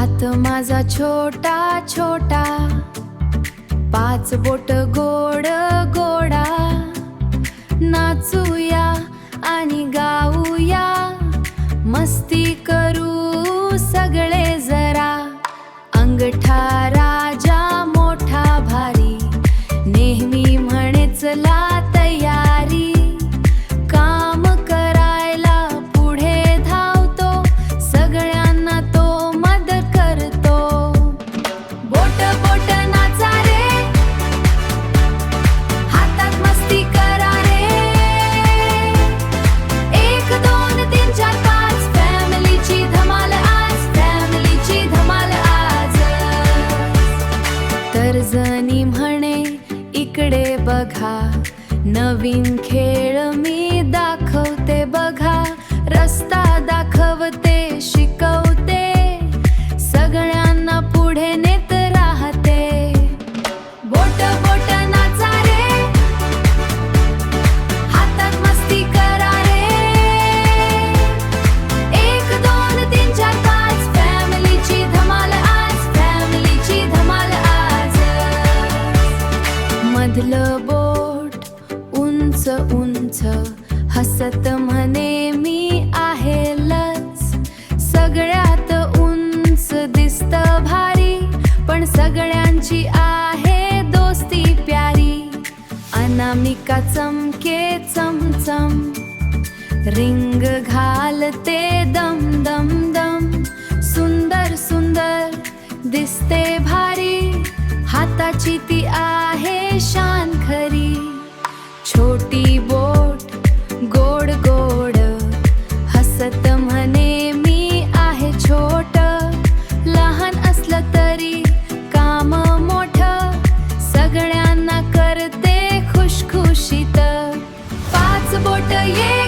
हात माझा छोटा छोटा, पाच बोट गोड गोडा, नाचूया आणि गाऊया, मस्ती करू सगळे जरा. अंगठा राजा मोठा भारी, नेहमी म्हणे चला तयारी. काम करायला पुढे धावतो, सगळ्यांना तो मदत करतो. बोट बोट नाचा रे, हातात मस्ती करा रे. 1 2 3 4 5, फॅमिलीची धमाल आज, फॅमिलीची धमाल आज. तर्जनी म्हणे इकडे बघा, नवीन खेळ मी दाखवते बघा. रस्ता दाखवते शिकवते, सगळ्यांना पुढे नेत राहते. बोट बोट नाचा रे, हातात मस्ती करा रे. 1 2 3 4 5, फॅमिलीची धमाल आज, फॅमिलीची धमाल आज. मधलं बोट उंच उंच, हसत म्हणे मी आहे लच. सगळ्यात उंच दिसत भारी, पण सगळ्यांची आहे दोस्ती प्यारी. अनामिका चमके चमचम, रिंग घालते दम दम दम. सुंदर सुंदर दिसते भारी, हाताची ती आहे शान खरी. छोटी बोट गोड गोड, हसत म्हणे मी आहे छोट. लहान असलं तरी काम मोठं, सगळ्यांना करते खुशखुशीत. 5 बोट ये